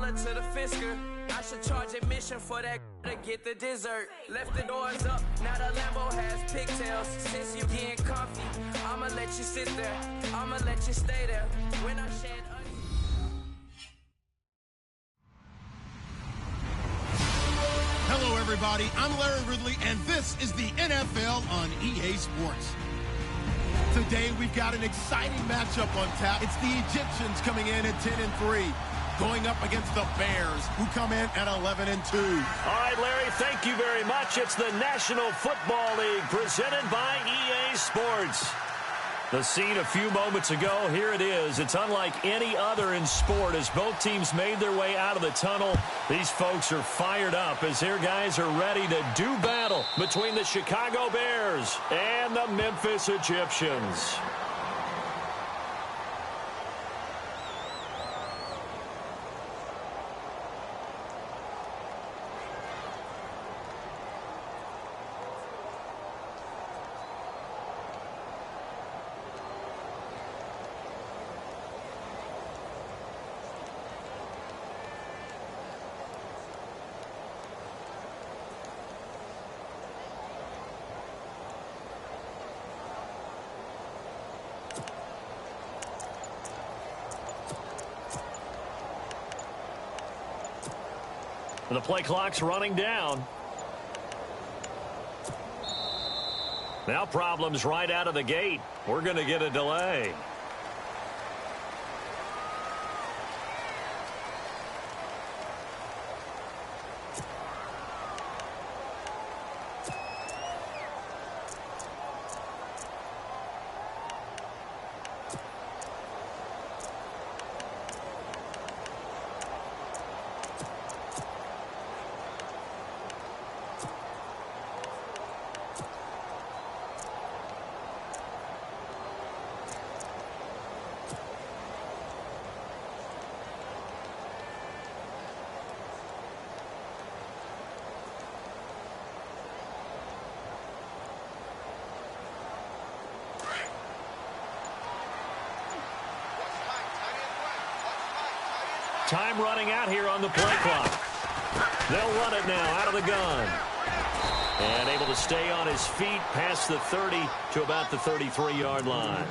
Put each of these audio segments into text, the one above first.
$1 to the Fisker. I should charge admission for that to get the dessert. Left the doors up, now the Lambo has pigtails. Since you getting comfy, I'ma let you sit there. I'ma let you stay there. When I shed Hello, everybody. I'm Larry Ridley, and this is the NFL on EA Sports. Today, we've got an exciting matchup on tap. It's the Egyptians coming in at 10-3, going up against the Bears, who come in at 11-2. All right, Larry, thank you very much. It's the National Football League presented by EA Sports. The scene a few moments ago, here it is. It's unlike any other in sport as both teams made their way out of the tunnel. These folks are fired up as their guys are ready to do battle between the Chicago Bears and the Memphis Egyptians. The play clock's running down. Now problems right out of the gate. We're going to get a delay. Time running out here on the play clock. They'll run it now out of the gun. And able to stay on his feet past the 30 to about the 33-yard line.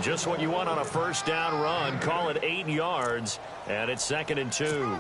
Just what you want on a first down run. Call it 8 yards, and it's 2nd and 2.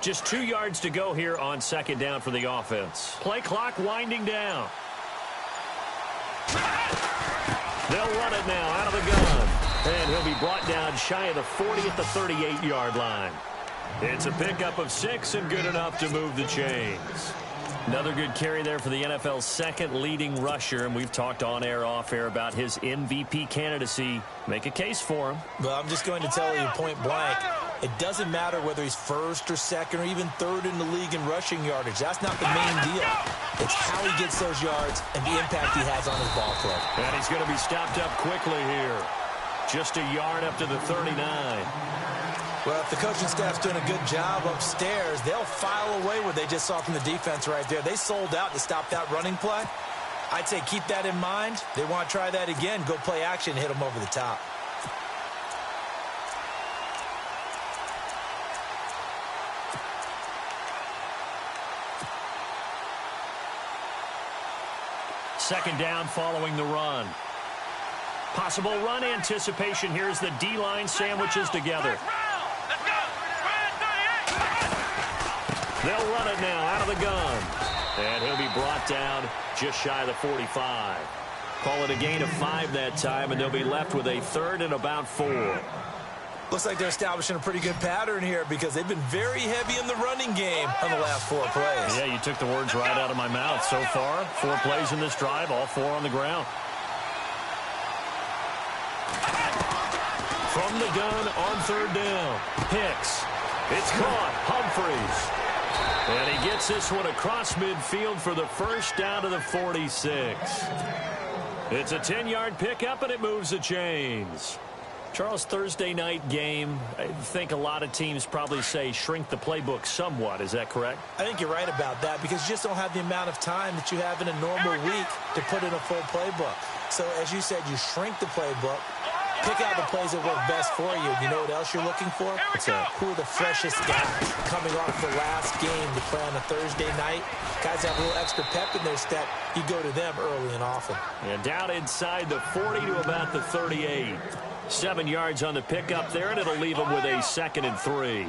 Just 2 yards to go here on 2nd down for the offense. Play clock winding down. They'll run it now out of the gun. And he'll be brought down shy of the 40 at the 38-yard line. It's a pickup of 6 and good enough to move the chains. Another good carry there for the NFL's second leading rusher, and we've talked on air, off air about his MVP candidacy. Make a case for him. Well, I'm just going to tell you point blank, it doesn't matter whether he's first or second or even third in the league in rushing yardage. That's not the main deal. It's how he gets those yards and the impact he has on his ball play. And he's going to be stopped up quickly here. Just a yard up to the 39. Well, if the coaching staff's doing a good job upstairs, they'll file away what they just saw from the defense right there. They sold out to stop that running play. I'd say keep that in mind. They want to try that again. Go play action, hit them over the top. Second down following the run. Possible run anticipation here as the D-line sandwiches together. They'll run it now out of the gun. And he'll be brought down just shy of the 45. Call it a gain of 5 that time, and they'll be left with a 3rd and about 4. Looks like they're establishing a pretty good pattern here because they've been very heavy in the running game on the last 4 plays. Yeah, you took the words right out of my mouth. So far, 4 plays in this drive, all 4 on the ground. From the gun on 3rd down. Hicks. It's caught. Humphreys. And he gets this one across midfield for the first down to the 46. It's a 10-yard pickup, and it moves the chains. Charles, Thursday night game, I think a lot of teams probably say shrink the playbook somewhat. Is that correct? I think you're right about that because you just don't have the amount of time that you have in a normal week to put in a full playbook. So, as you said, you shrink the playbook, pick out the plays that work best for you. You know what else you're looking for? Who are the freshest guys coming off the last game to play on a Thursday night? Guys have a little extra pep in their step. You go to them early and often. And down inside the 40 to about the 38. 7 yards on the pickup there, and it'll leave them with a 2nd and 3.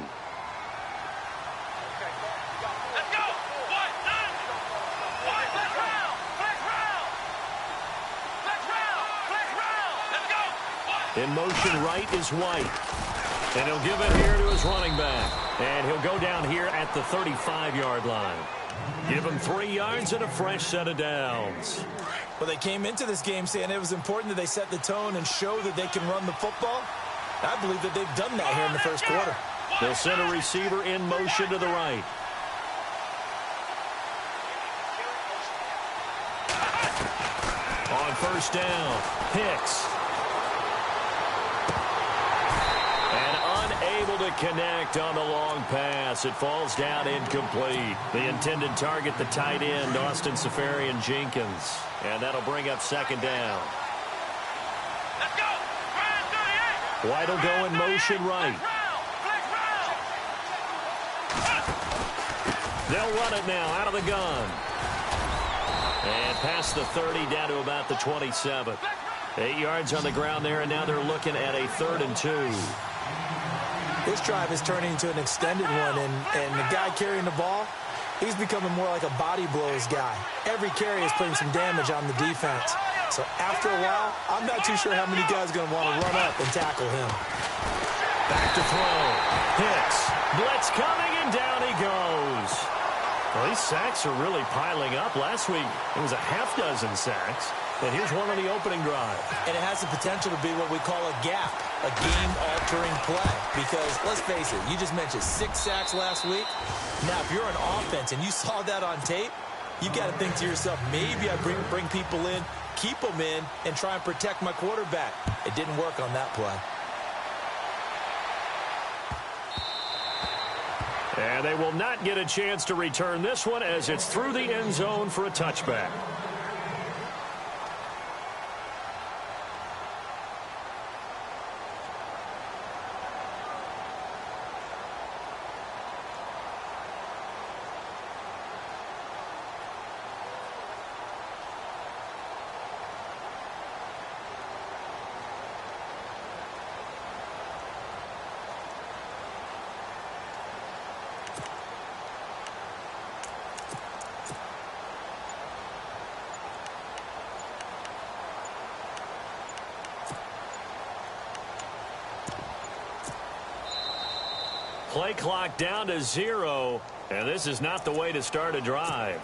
In motion right is White. And he'll give it here to his running back. And he'll go down here at the 35-yard line. Give him 3 yards and a fresh set of downs. Well, they came into this game saying it was important that they set the tone and show that they can run the football. I believe that they've done that here in the first quarter. They'll send a receiver in motion to the right. On first down, Hicks. Able to connect on the long pass. It falls down incomplete. The intended target, the tight end, Austin Safarian-Jenkins. And that'll bring up 2nd down. Let's go. White will go in motion right. They'll run it now out of the gun. And past the 30 down to about the 27. 8 yards on the ground there, and now they're looking at a 3rd and 2. This drive is turning into an extended one, and the guy carrying the ball, he's becoming more like a body blows guy. Every carry is putting some damage on the defense. So after a while, I'm not too sure how many guys are going to want to run up and tackle him. Back to throw. Hicks. Blitz coming, and down he goes. Well, these sacks are really piling up. Last week, it was a half dozen sacks. And here's one on the opening drive. And it has the potential to be what we call a gap, a game-altering play. Because, let's face it, you just mentioned 6 sacks last week. Now, if you're an offense and you saw that on tape, you've got to think to yourself, maybe I bring people in, keep them in, and try and protect my quarterback. It didn't work on that play. And they will not get a chance to return this one as it's through the end zone for a touchback. Play clock down to 0, and this is not the way to start a drive.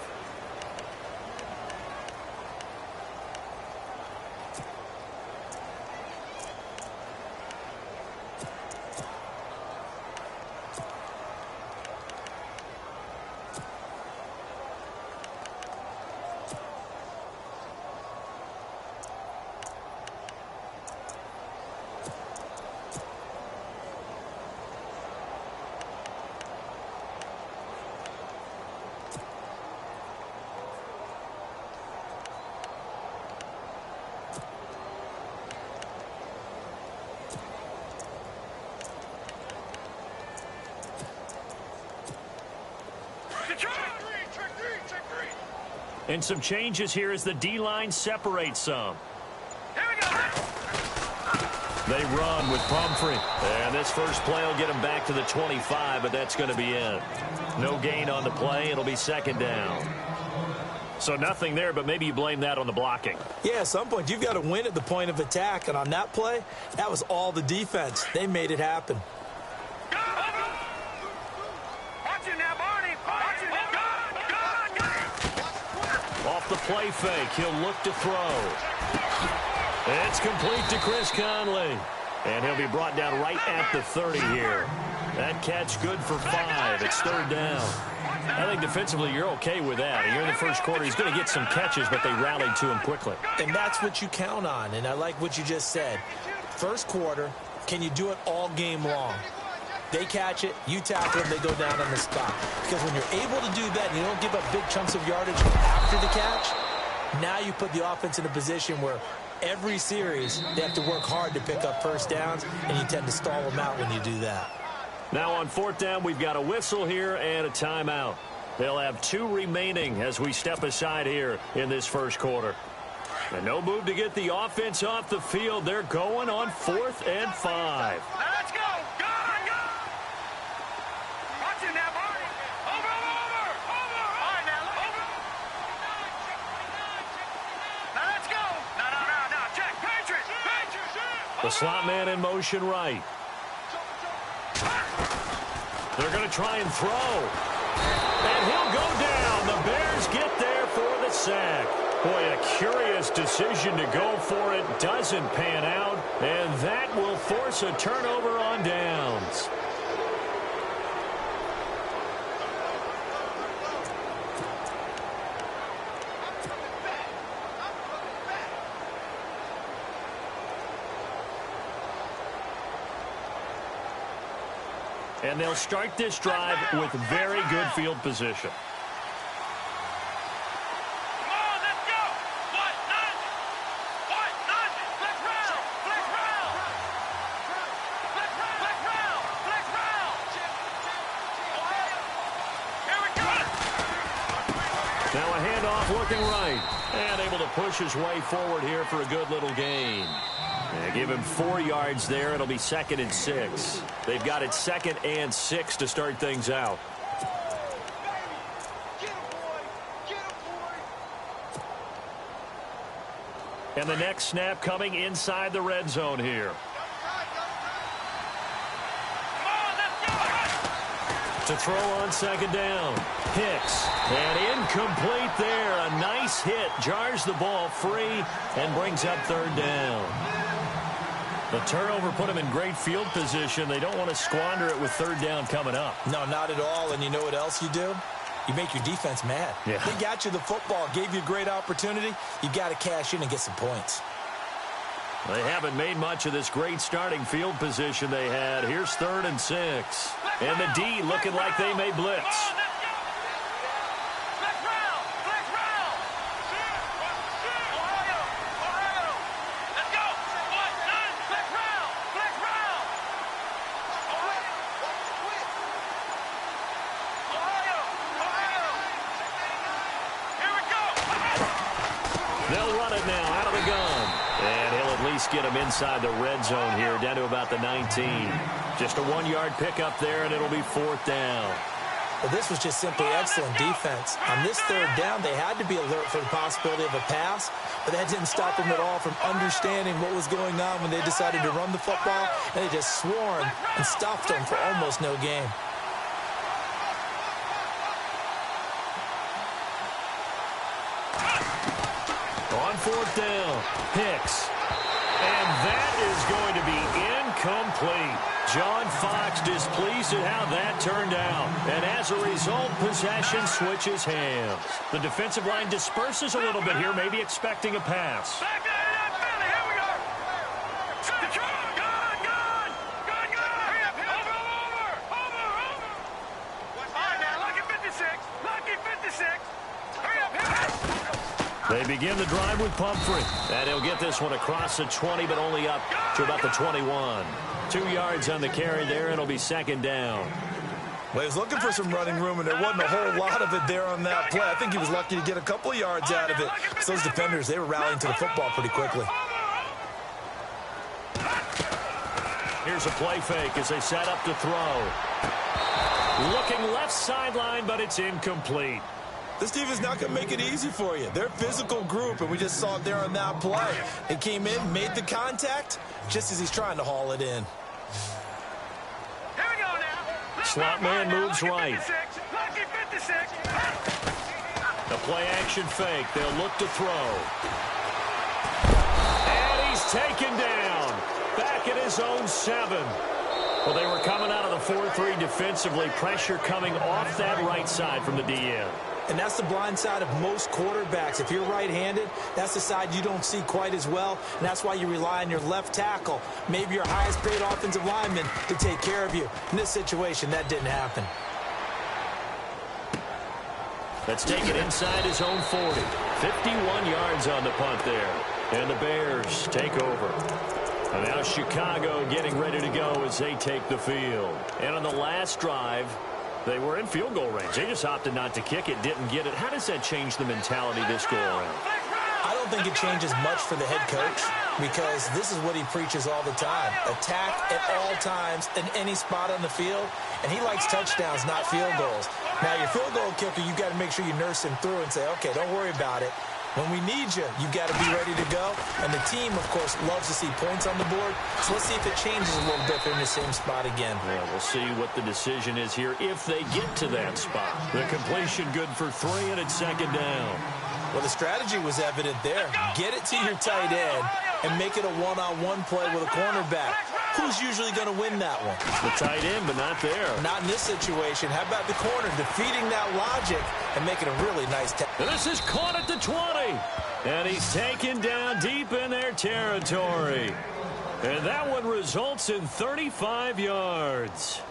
And some changes here as the D-line separates some. Here we go. They run with Pumphrey. And this first play will get them back to the 25, but that's going to be it. No gain on the play. It'll be 2nd down. So nothing there, but maybe you blame that on the blocking. Yeah, at some point, you've got to win at the point of attack. And on that play, that was all the defense. They made it happen. Off the play fake, he'll look to throw. It's complete to Chris Conley. And he'll be brought down right at the 30 here. That catch good for 5. It's 3rd down. Now think defensively you're okay with that. Here in the first quarter, he's going to get some catches, but they rallied to him quickly. And that's what you count on, and I like what you just said. First quarter, can you do it all game long? They catch it, you tackle them, they go down on the spot. Because when you're able to do that and you don't give up big chunks of yardage after the catch, now you put the offense in a position where every series they have to work hard to pick up first downs, and you tend to stall them out when you do that. Now on fourth down, we've got a whistle here and a timeout. They'll have 2 remaining as we step aside here in this first quarter. And no move to get the offense off the field. They're going on 4th and 5. Let's go! Go! Watch it now, Marty! Over! All right, now, over! Now, let's go! No, check! Patriots! The slot man in motion right. They're going to try and throw. And he'll go down. The Bears get there for the sack. Boy, a curious decision to go for it. Doesn't pan out. And that will force a turnover on downs. And they'll start this drive with very good field position. Come on, let's go! What? Nothing! Flex round! Here we go! Now a handoff looking right. And able to push his way forward here for a good little gain. And give him 4 yards there. It'll be 2nd and 6. They've got it 2nd and 6 to start things out. And the next snap coming inside the red zone here. To throw on 2nd down. Hicks. And incomplete there. A nice hit. Jars the ball free and brings up 3rd down. The turnover put them in great field position. They don't want to squander it with 3rd down coming up. No, not at all. And you know what else you do? You make your defense mad. Yeah. They got you the football, gave you a great opportunity. You got to cash in and get some points. They haven't made much of this great starting field position they had. Here's 3rd and 6. And the D looking like they may blitz. They'll run it now out of the gun. And he'll at least get him inside the red zone here, down to about the 19. Just a 1-yard pickup there, and it'll be 4th down. Well, this was just simply excellent defense. On this 3rd down, they had to be alert for the possibility of a pass, but that didn't stop them at all from understanding what was going on when they decided to run the football, and they just swarmed and stuffed them for almost no gain. On 4th down, Hicks. And that is going to be incomplete. John Fox displeased at how that turned out. And as a result, possession switches hands. The defensive line disperses a little bit here, maybe expecting a pass. Back there, here we go! Good! Hurry up, over! All right, now, lucky 56! Hurry up! They begin the drive with Pumphrey. And he'll get this one across the 20, but only up to about the 21. 2 yards on the carry there, and it'll be 2nd down. Well, he was looking for some running room, and there wasn't a whole lot of it there on that play. I think he was lucky to get a couple of yards out of it. So those defenders, they were rallying to the football pretty quickly. Here's a play fake as they set up to throw. Looking left sideline, but it's incomplete. This team is not going to make it easy for you. They're a physical group, and we just saw it there on that play. He came in, made the contact, just as he's trying to haul it in. Here we go now. Slot man moves right. Lucky 56. The play action fake. They'll look to throw. And he's taken down. Back at his own 7. Well, they were coming out of the 4-3 defensively. Pressure coming off that right side from the DN. And that's the blind side of most quarterbacks. If you're right-handed, that's the side you don't see quite as well, and that's why you rely on your left tackle, maybe your highest-paid offensive lineman, to take care of you. In this situation, that didn't happen. Let's take it inside his own 40. 51 yards on the punt there. And the Bears take over. And now Chicago getting ready to go as they take the field. And on the last drive, they were in field goal range. They just opted not to kick it, didn't get it. How does that change the mentality this go around? I don't think it changes much for the head coach because this is what he preaches all the time. Attack at all times in any spot on the field, and he likes touchdowns, not field goals. Now, your field goal kicker, you've got to make sure you nurse him through and say, okay, don't worry about it. When we need you, you've got to be ready to go. And the team, of course, loves to see points on the board. So let's see if it changes a little bit. They're in the same spot again. Yeah, we'll see what the decision is here if they get to that spot. The completion good for 3, and it's second down. Well, the strategy was evident there. Get it to your tight end and make it a one-on-one play with a cornerback. Who's usually going to win that one? The tight end, but not there. Not in this situation. How about the corner defeating that logic and making a really nice tackle? This is caught at the 20. And he's taken down deep in their territory. And that one results in 35 yards.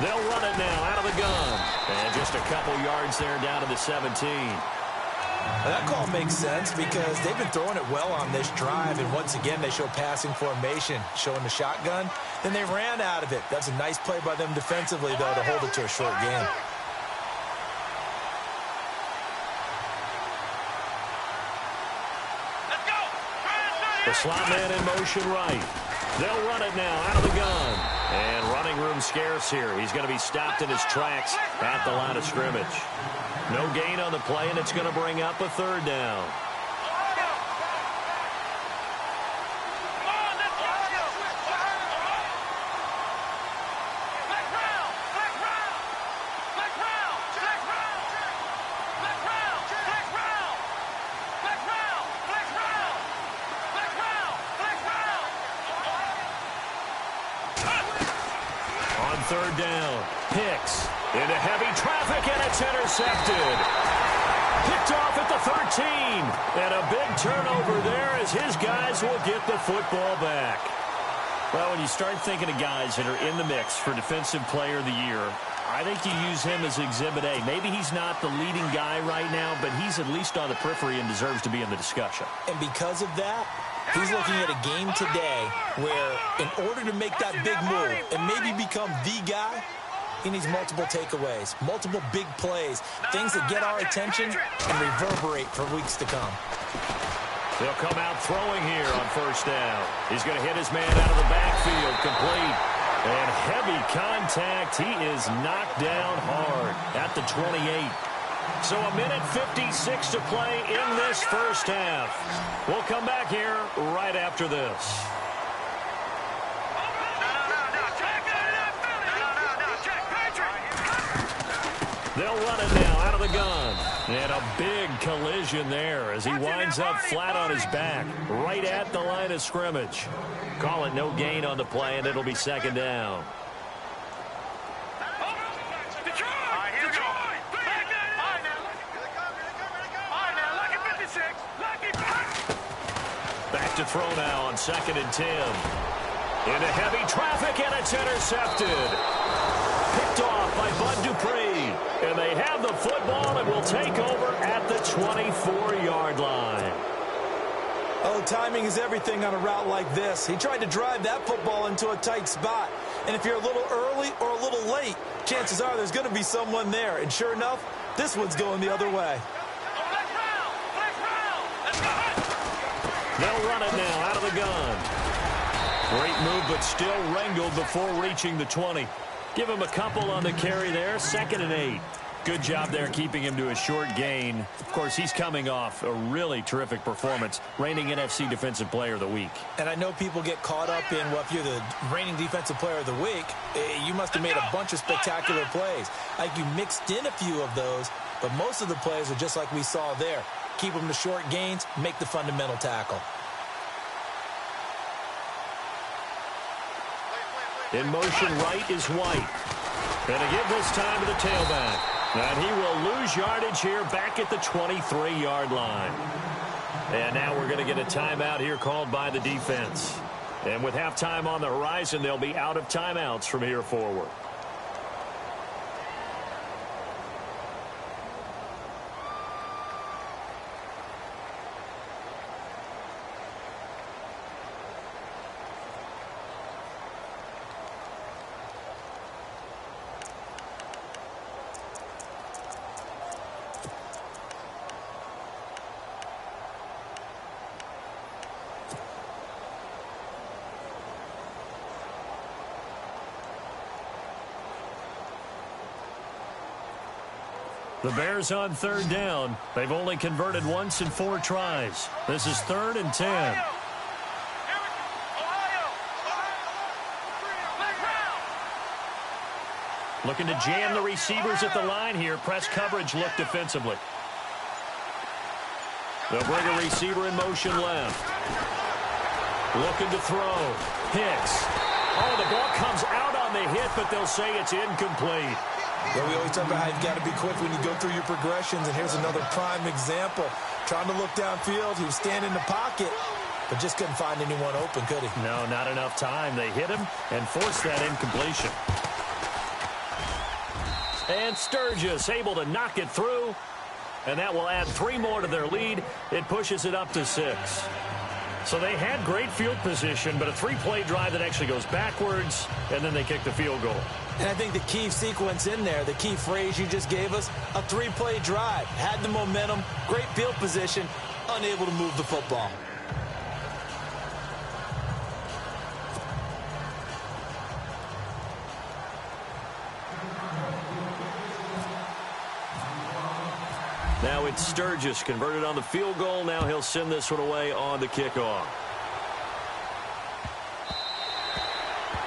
They'll run it now out of the gun. And just a couple yards there down to the 17. Now that call makes sense because they've been throwing it well on this drive. And once again, they show passing formation, showing the shotgun. Then they ran out of it. That's a nice play by them defensively, though, to hold it to a short game. The slot man in motion right. They'll run it now out of the gun. And running room scarce here. He's going to be stopped in his tracks at the line of scrimmage. No gain on the play, and it's going to bring up a third down. Third down. Hicks into heavy traffic, and it's intercepted. Picked off at the 13. And a big turnover there as his guys will get the football back. Well, when you start thinking of guys that are in the mix for Defensive Player of the Year, I think you use him as Exhibit A. Maybe he's not the leading guy right now, but he's at least on the periphery and deserves to be in the discussion. And because of that, he's looking at a game today where in order to make that big move and maybe become the guy, he needs multiple takeaways, multiple big plays, things that get our attention and reverberate for weeks to come. They'll come out throwing here on first down. He's going to hit his man out of the backfield, complete. And heavy contact. He is knocked down hard at the 28. So a minute 56 to play in this first half. We'll come back here right after this. They'll run it now out of the gun. And a big collision there as he winds up flat on his back right at the line of scrimmage. Call it no gain on the play, and it'll be second down. Back to throw now on 2nd and 10. Into heavy traffic, and it's intercepted. Picked off by Bud Dupree. And they have the football and will take over at the 24-yard line. Oh, timing is everything on a route like this. He tried to drive that football into a tight spot. And if you're a little early or a little late, chances are there's going to be someone there. And sure enough, this one's going the other way. They'll run it now out of the gun. Great move, but still wrangled before reaching the 20. Give him a couple on the carry there. 2nd and 8. Good job there keeping him to a short gain. Of course, he's coming off a really terrific performance, reigning NFC Defensive Player of the Week. And I know people get caught up in, well, if you're the reigning Defensive Player of the Week, you must have made a bunch of spectacular plays. Like you mixed in a few of those, but most of the plays are just like we saw there. Keep them to short gains, make the fundamental tackle. In motion right is White. And to give this time to the tailback. And he will lose yardage here back at the 23-yard line. And now we're going to get a timeout here called by the defense. And with halftime on the horizon, they'll be out of timeouts from here forward. The Bears on third down. They've only converted once in 4 tries. This is 3rd and 10. Looking to jam the receivers at the line here. Press coverage look defensively. They'll bring a receiver in motion left. Looking to throw. Hicks. Oh, the ball comes out on the hit, but they'll say it's incomplete. Yeah, we always talk about how you've got to be quick when you go through your progressions, and here's another prime example. Trying to look downfield, he was standing in the pocket, but just couldn't find anyone open, could he? No, not enough time. They hit him and forced that incompletion. And Sturgis able to knock it through, and that will add 3 more to their lead. It pushes it up to 6. So they had great field position, but a 3-play drive that actually goes backwards, and then they kick the field goal. And I think the key sequence in there, the key phrase you just gave us, a 3-play drive. Had the momentum, great field position, unable to move the football. Now it's Sturgis converted on the field goal. Now he'll send this one away on the kickoff.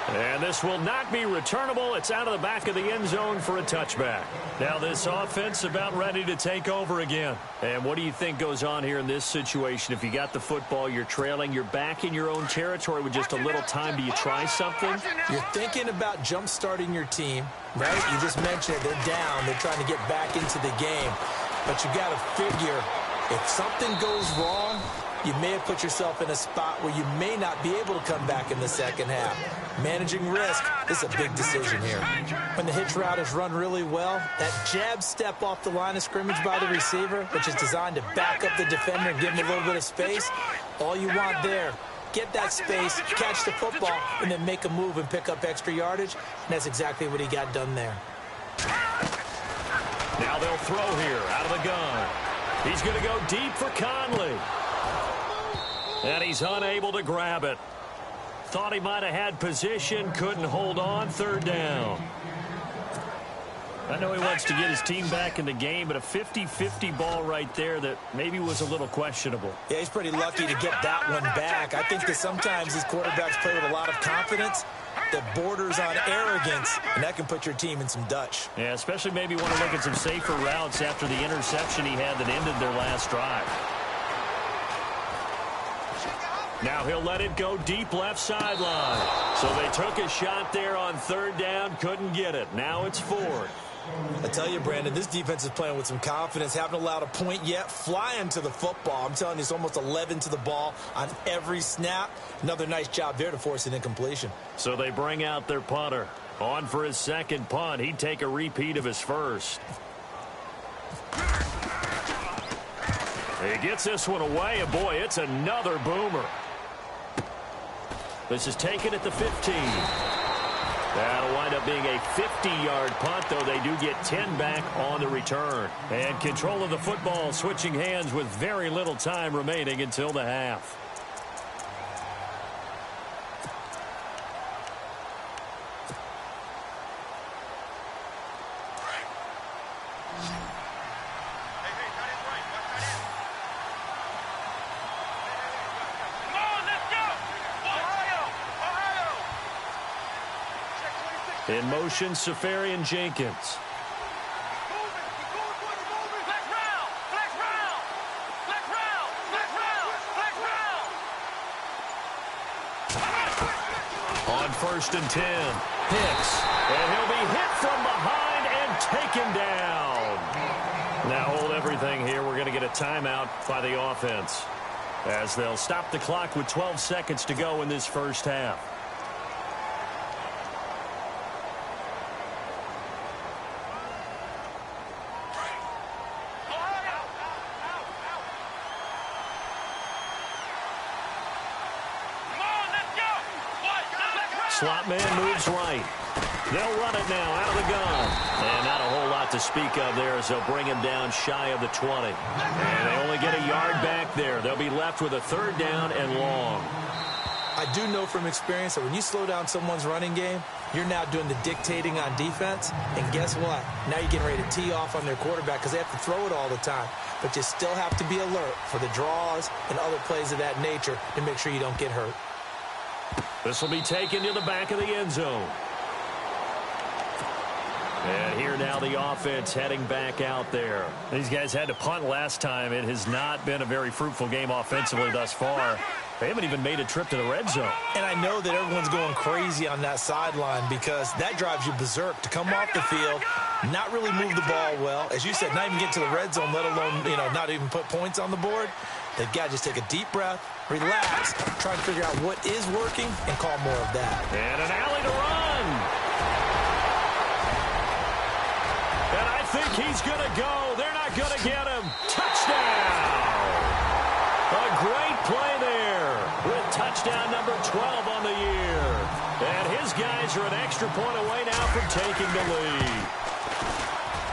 And this will not be returnable. It's out of the back of the end zone for a touchback. Now this offense about ready to take over again. And what do you think goes on here in this situation? If you got the football, you're trailing, you're back in your own territory with just a little time. Do you try something? You're thinking about jump-starting your team, right? You just mentioned it. They're down. They're trying to get back into the game. But you got to figure, if something goes wrong, you may have put yourself in a spot where you may not be able to come back in the second half. Managing risk is a big decision here. When the hitch route is run really well, that jab step off the line of scrimmage by the receiver, which is designed to back up the defender and give him a little bit of space, all you want there, get that space, catch the football, and then make a move and pick up extra yardage. And that's exactly what he got done there. Now they'll throw here out of the gun. He's going to go deep for Conley. And he's unable to grab it. Thought he might have had position, couldn't hold on, 3rd down. I know he wants to get his team back in the game, but a 50-50 ball right there that maybe was a little questionable. Yeah, he's pretty lucky to get that one back. I think that sometimes these quarterbacks play with a lot of confidence that borders on arrogance, and that can put your team in some Dutch. Yeah, especially maybe want to look at some safer routes after the interception he had that ended their last drive. Now he'll let it go deep left sideline. So they took a shot there on 3rd down, couldn't get it. Now it's 4th. I tell you, Brandon, this defense is playing with some confidence. Haven't allowed a point yet. Flying to the football. I'm telling you, it's almost 11 to the ball on every snap. Another nice job there to force an incompletion. So they bring out their punter. On for his 2nd punt. He'd take a repeat of his 1st. He gets this one away, and boy, it's another boomer. This is taken at the 15. That'll wind up being a 50-yard punt, though they do get 10 back on the return. And control of the football switching hands with very little time remaining until the half. In motion, Safarian Jenkins. On 1st and 10, Hicks. And he'll be hit from behind and taken down. Now hold everything here. We're going to get a timeout by the offense, as they'll stop the clock with 12 seconds to go in this first half. Slot man moves right. They'll run it now out of the gun. And not a whole lot to speak of there as they'll bring him down shy of the 20. And they only get a yard back there. They'll be left with a 3rd down and long. I do know from experience that when you slow down someone's running game, you're now doing the dictating on defense. And guess what? Now you're getting ready to tee off on their quarterback because they have to throw it all the time. But you still have to be alert for the draws and other plays of that nature to make sure you don't get hurt. This will be taken to the back of the end zone. And here now the offense heading back out there. These guys had to punt last time. It has not been a very fruitful game offensively thus far. They haven't even made a trip to the red zone. And I know that everyone's going crazy on that sideline because that drives you berserk to come off the field, not really move the ball well. As you said, not even get to the red zone, let alone, not even put points on the board. They've got to just take a deep breath, relax, try and figure out what is working, and call more of that. And an alley to run. And I think he's going to go. They're not going to get him. Touchdown. A great play there with touchdown number 12 on the year. And his guys are an extra point away now from taking the lead.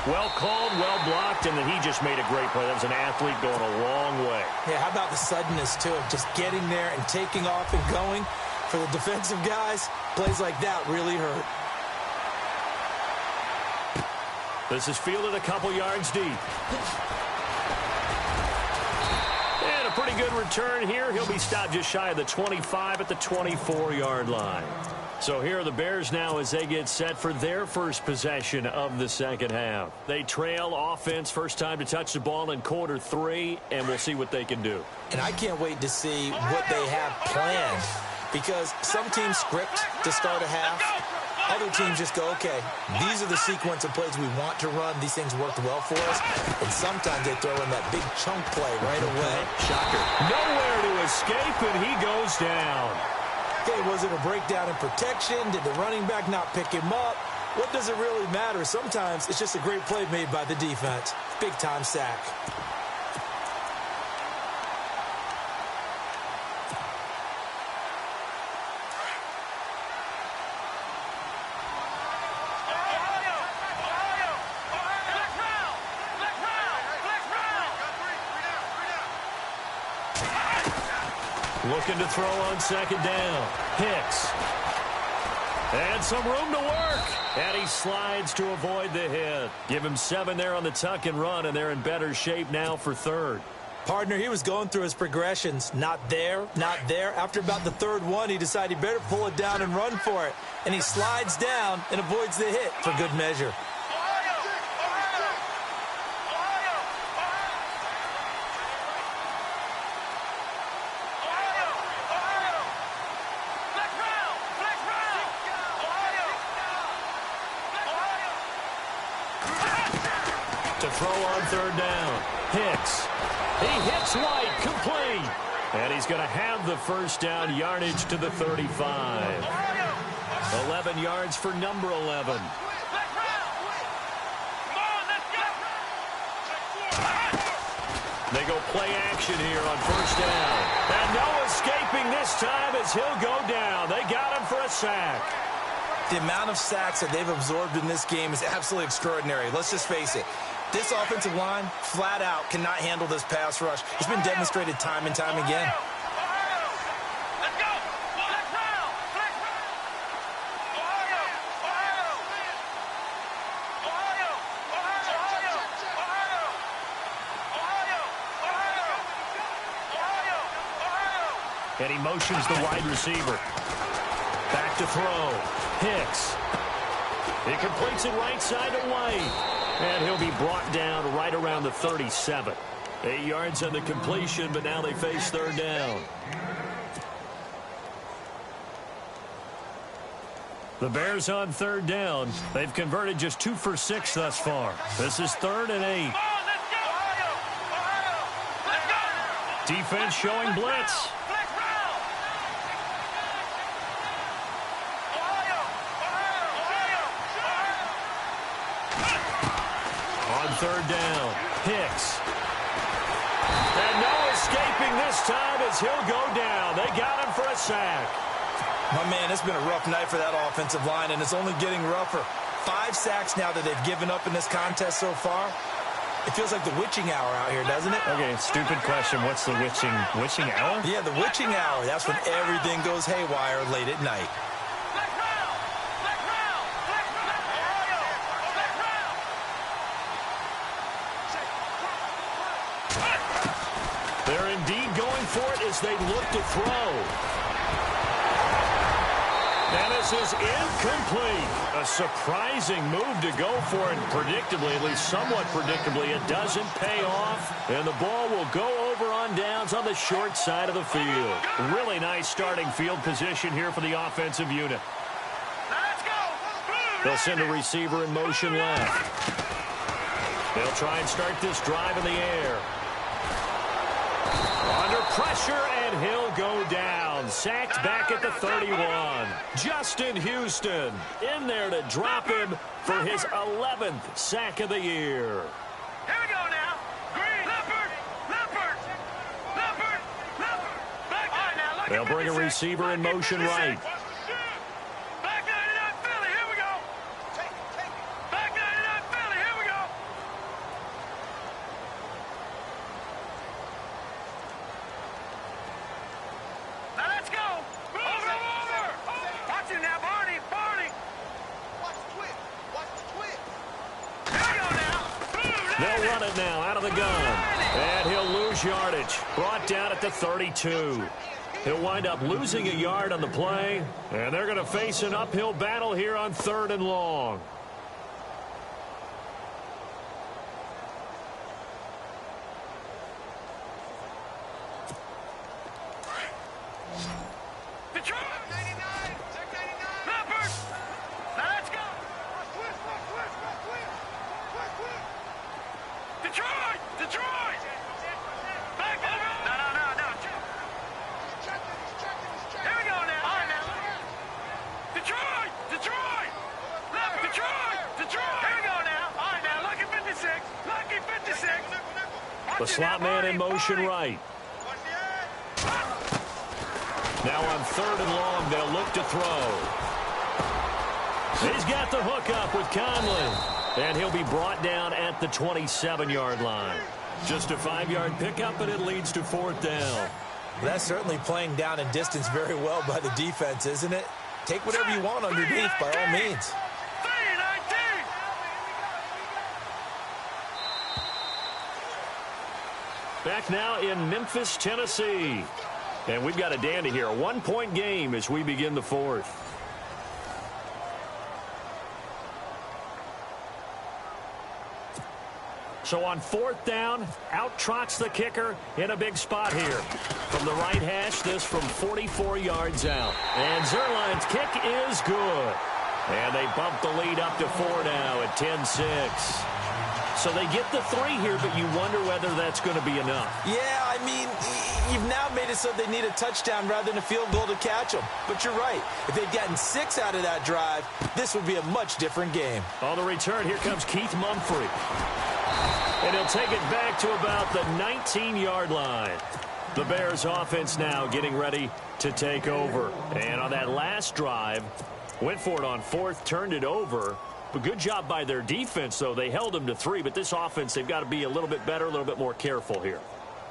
Well called, well blocked, and then he just made a great play. That was an athlete going a long way. Yeah, how about the suddenness, too, of just getting there and taking off and going? For the defensive guys, plays like that really hurt. This is fielded a couple yards deep. And a pretty good return here. He'll be stopped just shy of the 25 at the 24-yard line. So here are the Bears now as they get set for their first possession of the second half. They trail offense, first time to touch the ball in quarter 3, and we'll see what they can do. And I can't wait to see what they have planned, because some teams script to start a half. Other teams just go, okay, these are the sequence of plays we want to run. These things worked well for us. And sometimes they throw in that big chunk play right away. Shocker. Nowhere to escape, and he goes down. Okay, was it a breakdown in protection? Did the running back not pick him up? What does it really matter? Sometimes it's just a great play made by the defense. Big-time sack. Looking to throw on second down. Hicks. And some room to work. And he slides to avoid the hit. Give him 7 there on the tuck and run, and they're in better shape now for 3rd. Partner, he was going through his progressions. Not there, not there. After about the 3rd one, he decided he better pull it down and run for it. And he slides down and avoids the hit for good measure. To throw on 3rd down. Hicks. He hits White, complete. And he's going to have the first down, yardage to the 35. 11 yards for number 11. They go play action here on 1st down. And no escaping this time as he'll go down. They got him for a sack. The amount of sacks that they've absorbed in this game is absolutely extraordinary. Let's just face it. This offensive line, flat out, cannot handle this pass rush. It's been demonstrated time and time again. And he motions the wide receiver. Back to throw. Hicks. He completes it right side to White. And he'll be brought down right around the 37. 8 yards on the completion, but now they face third down. The Bears on third down. They've converted just 2 for 6 thus far. This is 3rd and 8. Defense showing blitz. On third down, Hicks. And no escaping this time as he'll go down. They got him for a sack. My man, it's been a rough night for that offensive line, and it's only getting rougher. 5 sacks now that they've given up in this contest so far. It feels like the witching hour out here, doesn't it? Okay, stupid question. What's the witching hour? Yeah, the witching hour. That's when everything goes haywire late at night. They're indeed going for it as they look to throw. And this is incomplete. A surprising move to go for it. Predictably, at least somewhat predictably, it doesn't pay off. And the ball will go over on downs on the short side of the field. Really nice starting field position here for the offensive unit. They'll send a receiver in motion left. They'll try and start this drive in the air. Under pressure, and he'll go down. Sacked back at the 31. Justin Houston in there to drop him for his 11th sack of the year. Here we go now. Green. Leopard. Back on now. They'll bring a receiver in motion right. Back 99 Philly. Here we go. Back 99 Philly. Here we go. Now let's go. Over. Watch it now, Barney. Watch the twist. Here we go now. They'll run it now out of the gun. And he'll lose yardage. Brought down at the 32. He'll wind up losing a yard on the play. And they're going to face an uphill battle here on 3rd and long. Detroit. 99. Leopard. Now let's go. Detroit. Back over. No. Here we go now. All right now. Detroit. Leopard. Detroit. Here we go now. All right now. Lucky 56. The slot man in motion right. Now on 3rd and long, they'll look to throw. He's got the hook up with Conley. And he'll be brought down at the 27-yard line. Just a 5-yard pickup, and it leads to 4th down. That's certainly playing down in distance very well by the defense, isn't it? Take whatever you want underneath, by all means. Back now in Memphis, Tennessee. And we've got a dandy here. A 1-point game as we begin the 4th. So on 4th down, out trots the kicker in a big spot here. From the right hash, this from 44 yards out. And Zerline's kick is good. And they bump the lead up to 4 now at 10-6. So they get the 3 here, but you wonder whether that's going to be enough. Yeah, I mean, you've now made it so they need a touchdown rather than a field goal to catch them. But you're right. If they'd gotten 6 out of that drive, this would be a much different game. On the return, here comes Keith Mumphrey. And he'll take it back to about the 19-yard line. The Bears offense now getting ready to take over. And on that last drive, went for it on 4th, turned it over. But good job by their defense, though. They held them to 3, but this offense, they've got to be a little bit better, a little bit more careful here.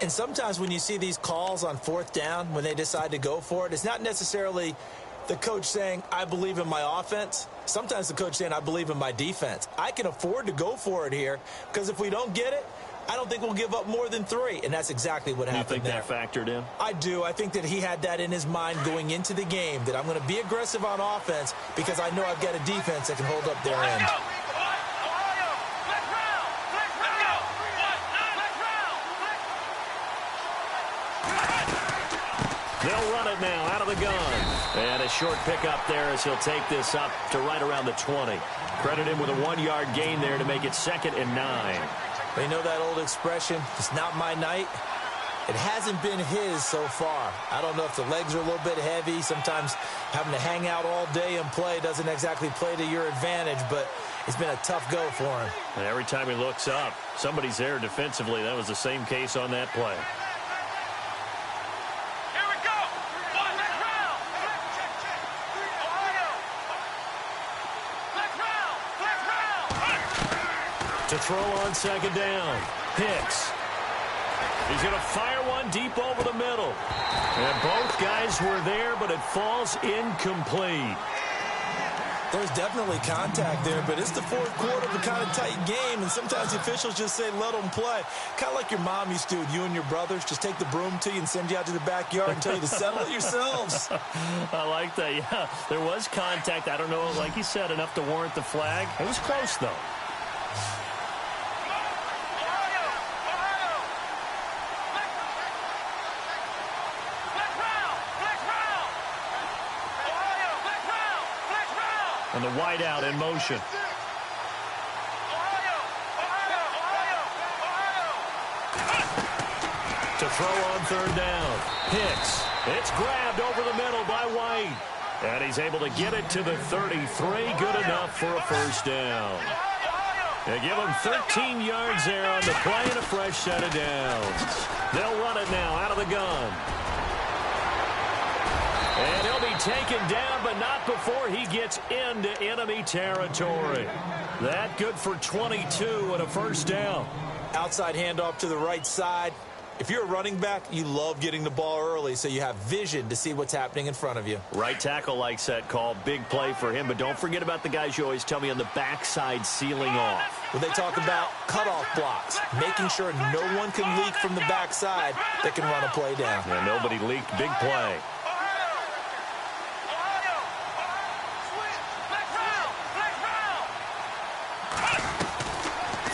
And sometimes when you see these calls on 4th down, when they decide to go for it, it's not necessarily the coach saying, I believe in my offense. Sometimes the coach saying, I believe in my defense. I can afford to go for it here because if we don't get it, I don't think we'll give up more than 3, and that's exactly what happened. You think there. that factored in? I do. I think that he had that in his mind going into the game, that I'm going to be aggressive on offense because I know I've got a defense that can hold up their end. They'll run it now out of the gun. And a short pickup there as he'll take this up to right around the 20. Credit him with a 1-yard gain there to make it 2nd and 9. They know that old expression, it's not my night. It hasn't been his so far. I don't know if the legs are a little bit heavy. Sometimes having to hang out all day and play doesn't exactly play to your advantage, but it's been a tough go for him. And every time he looks up, somebody's there defensively. That was the same case on that play. To throw on 2nd down. Hicks. He's going to fire one deep over the middle. And both guys were there, but it falls incomplete. There's definitely contact there, but it's the 4th quarter of a kind of tight game, and sometimes the officials just say let them play. Kind of like your mom used to with you and your brothers. Just take the broom to you and send you out to the backyard and tell you to settle it yourselves. I like that, yeah. There was contact. I don't know, like you said, enough to warrant the flag. It was close, though. And the wideout in motion. To throw on 3rd down. Hicks. It's grabbed over the middle by White. And he's able to get it to the 33. Good enough for a 1st down. They give him 13 yards there on the play and a fresh set of downs. They'll run it now out of the gun. And he'll be taken down, but not before he gets into enemy territory. That good for 22 and a 1st down. Outside handoff to the right side. If you're a running back, you love getting the ball early so you have vision to see what's happening in front of you. Right tackle likes that call. Big play for him, but don't forget about the guys you always tell me on the backside sealing off. When they talk about cutoff blocks, making sure no one can leak from the backside that can run a play down. Yeah, nobody leaked. Big play.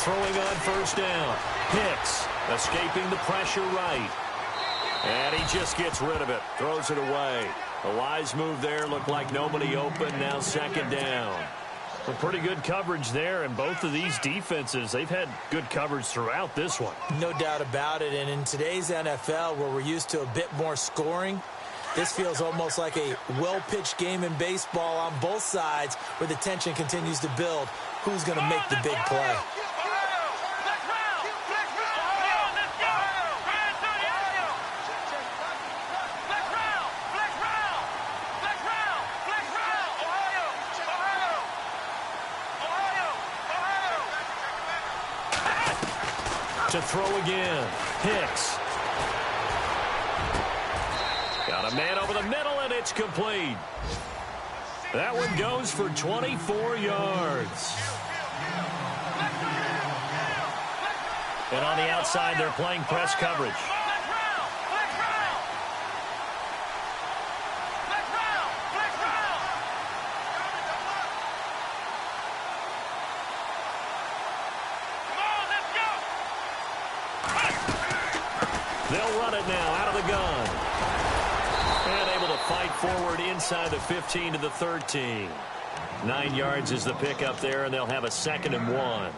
Throwing on 1st down. Hicks escaping the pressure right. And he just gets rid of it. Throws it away. A wise move there. Looked like nobody open. Now 2nd down. Well, pretty good coverage there. And both of these defenses, they've had good coverage throughout this one. No doubt about it. And in today's NFL, where we're used to a bit more scoring, this feels almost like a well-pitched game in baseball on both sides where the tension continues to build. Who's going to make the big play? To throw again. Hicks. Got a man over the middle, and it's complete. That one goes for 24 yards. And on the outside, they're playing press coverage. They'll run it now out of the gun. And able to fight forward inside the 15 to the 13. 9 yards is the pickup there, and they'll have a 2nd and 1.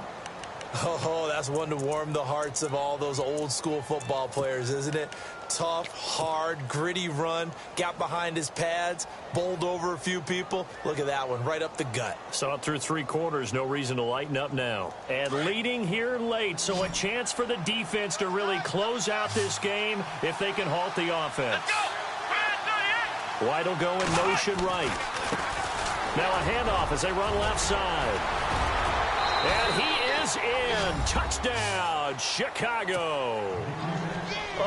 Oh, that's one to warm the hearts of all those old school football players, isn't it? Tough, hard, gritty run, got behind his pads, bowled over a few people. Look at that one, right up the gut. Saw it through 3 quarters, no reason to lighten up now. And leading here late, so a chance for the defense to really close out this game if they can halt the offense. White will go in motion right. Now a handoff as they run left side. And he is in. Touchdown, Chicago.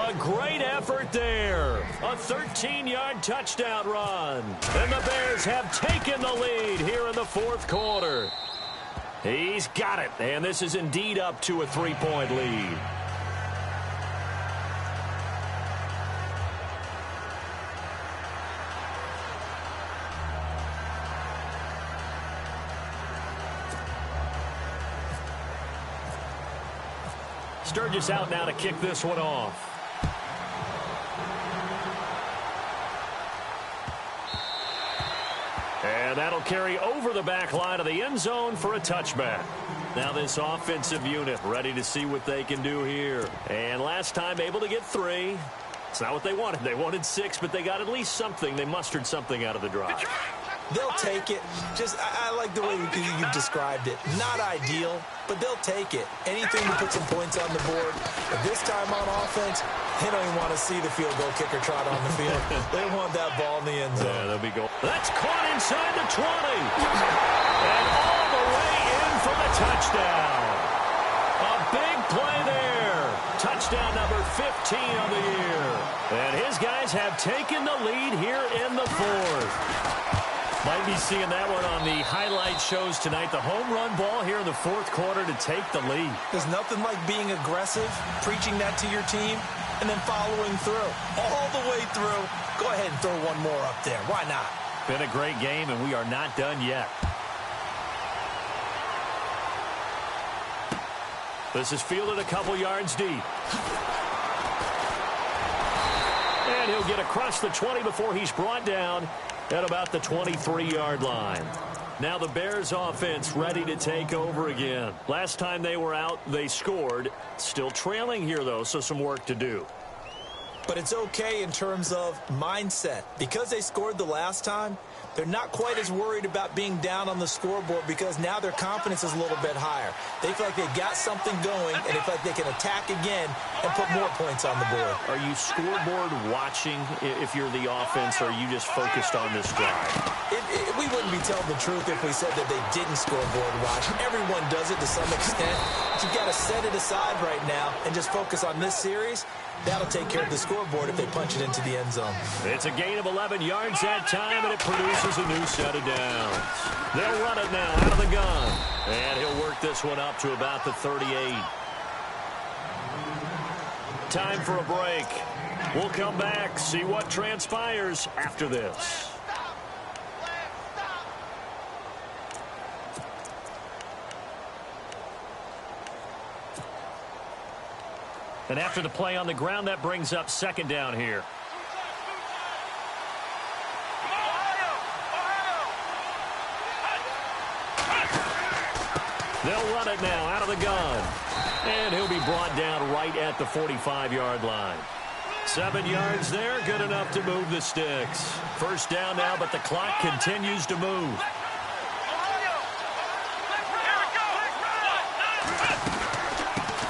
A great effort there. A 13-yard touchdown run. And the Bears have taken the lead here in the 4th quarter. He's got it. And this is indeed up to a 3-point lead. Sturgis out now to kick this one off. And that'll carry over the back line of the end zone for a touchback. Now this offensive unit ready to see what they can do here. And last time able to get 3. It's not what they wanted. They wanted 6, but they got at least something. They mustered something out of the drive. They'll take it. I like the way you described it. Not ideal, but they'll take it. Anything to put some points on the board. But this time on offense, they don't even want to see the field goal kicker trot on the field. They want that ball in the end zone. Yeah, they'll be going. That's caught inside the 20. And all the way in for the touchdown. A big play there. Touchdown number 15 on the year. And his guys have taken the lead here in the 4th. Might be seeing that one on the highlight shows tonight. The home run ball here in the 4th quarter to take the lead. There's nothing like being aggressive, preaching that to your team, and then following through. All the way through. Go ahead and throw one more up there. Why not? Been a great game, and we are not done yet. This is fielded a couple yards deep. And he'll get across the 20 before he's brought down at about the 23-yard line. Now the Bears offense ready to take over again. Last time they were out, they scored. Still trailing here, though, so some work to do. But it's okay in terms of mindset. Because they scored the last time, they're not quite as worried about being down on the scoreboard because now their confidence is a little bit higher. They feel like they got something going, and they feel like they can attack again and put more points on the board. Are you scoreboard watching if you're the offense, or are you just focused on this drive? We wouldn't be telling the truth if we said that they didn't scoreboard watch. Everyone does it to some extent. But you've got to set it aside right now and just focus on this series. That'll take care of the scoreboard if they punch it into the end zone. It's a gain of 11 yards that time, and it produces a new set of downs. They'll run it now out of the gun. And he'll work this one up to about the 38. Time for a break. We'll come back, see what transpires after this. And after the play on the ground, that brings up 2nd down here. They'll run it now out of the gun. And he'll be brought down right at the 45-yard line. 7 yards there, good enough to move the sticks. 1st down now, but the clock continues to move.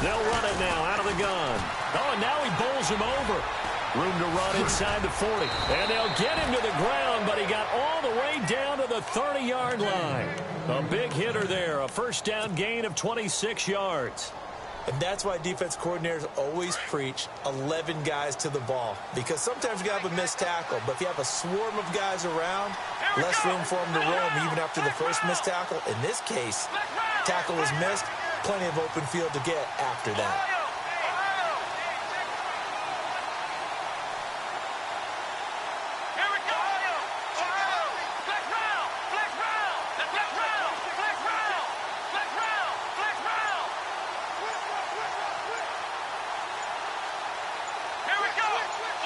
They'll run it now out of the gun. Oh, and now he bowls him over. Room to run inside the 40. And they'll get him to the ground, but he got all the way down to the 30-yard line. A big hitter there. A 1st down gain of 26 yards. And that's why defense coordinators always preach 11 guys to the ball. Because sometimes you have a missed tackle. But if you have a swarm of guys around, less room for them to roam even after the first missed tackle. In this case, tackle was missed. Plenty of open field to get after that.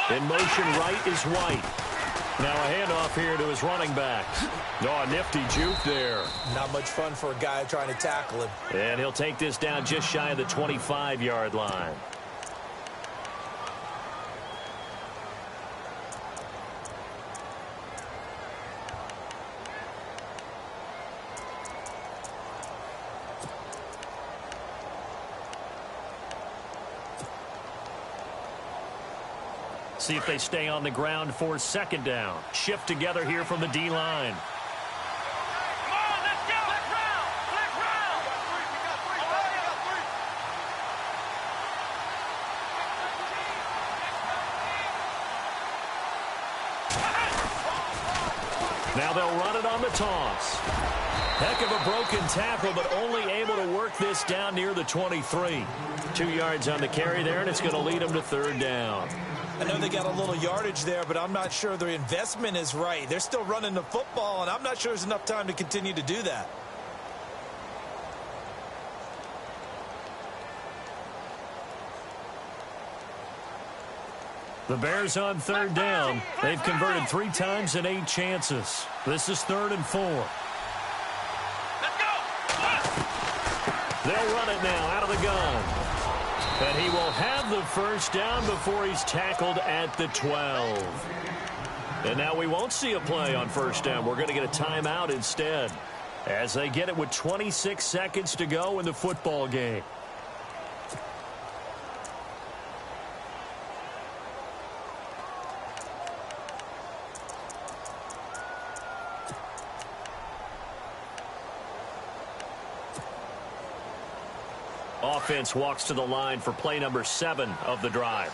In motion right is White. Now a handoff here to his running back. Oh, a nifty juke there. Not much fun for a guy trying to tackle him. And he'll take this down just shy of the 25-yard line. See if they stay on the ground for 2nd down. Shift together here from the D-line. Now they'll run it on the toss. Heck of a broken tackle, but only able to work this down near the 23. 2 yards on the carry there, and it's going to lead them to 3rd down. I know they got a little yardage there, but I'm not sure their investment is right. They're still running the football, and I'm not sure there's enough time to continue to do that. The Bears on third down. They've converted 3 times in 8 chances. This is 3rd and 4. Let's go. They'll run it now out of the gun. And he will have the first down before he's tackled at the 12. And now we won't see a play on first down. We're going to get a timeout instead, as they get it with 26 seconds to go in the football game. Offense walks to the line for play number 7 of the drive.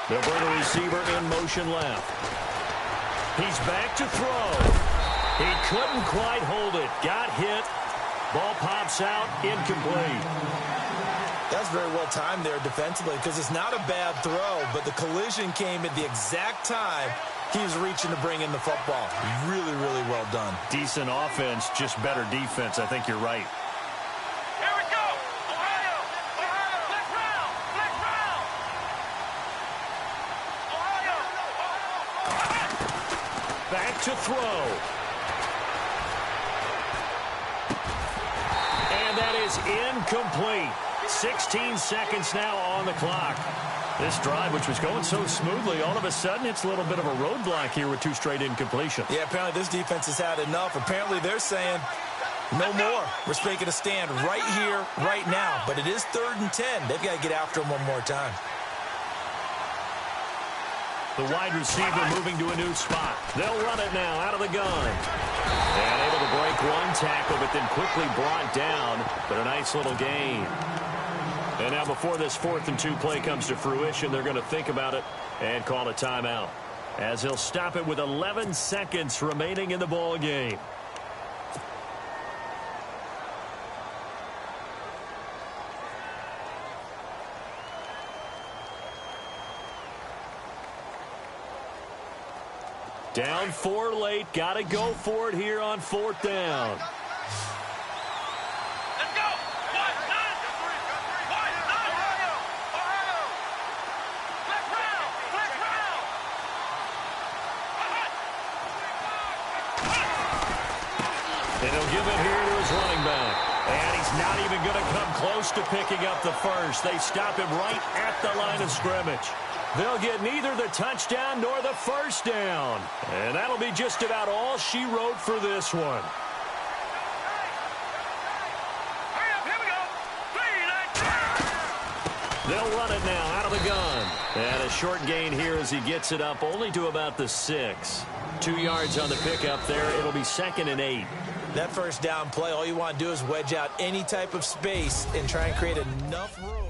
They'll bring a receiver in motion left. He's back to throw. He couldn't quite hold it. Got hit. Ball pops out, incomplete. That's very well timed there defensively, because it's not a bad throw, but the collision came at the exact time he was reaching to bring in the football. Really, really well done. Decent offense, just better defense. I think you're right. Here we go. Ohio. Let's round. Ohio. Back to throw. And that is incomplete. 16 seconds now on the clock. This drive, which was going so smoothly, all of a sudden it's a little bit of a roadblock here with 2 straight incompletions. Yeah, apparently this defense has had enough. Apparently they're saying no more. We're making a stand right here, right now. But it is 3rd and 10. They've got to get after him one more time. The wide receiver moving to a new spot. They'll run it now out of the gun. And able to break 1 tackle, but then quickly brought down. But a nice little gain. And now before this 4th and 2 play comes to fruition, they're going to think about it and call a timeout, as he'll stop it with 11 seconds remaining in the ball game. Down 4 late. Got to go for it here on 4th down. Let's go. Ohio. Let's round. And he'll give it here to his running back. And he's not even going to come close to picking up the first. They stop him right at the line of scrimmage. They'll get neither the touchdown nor the first down. And that'll be just about all she wrote for this one. Hurry up, here we go. 3, 9, They'll run it now out of the gun. And a short gain here as he gets it up only to about the 6. 2 yards on the pickup there. It'll be 2nd and 8. That first down play, all you want to do is wedge out any type of space and try and create enough room.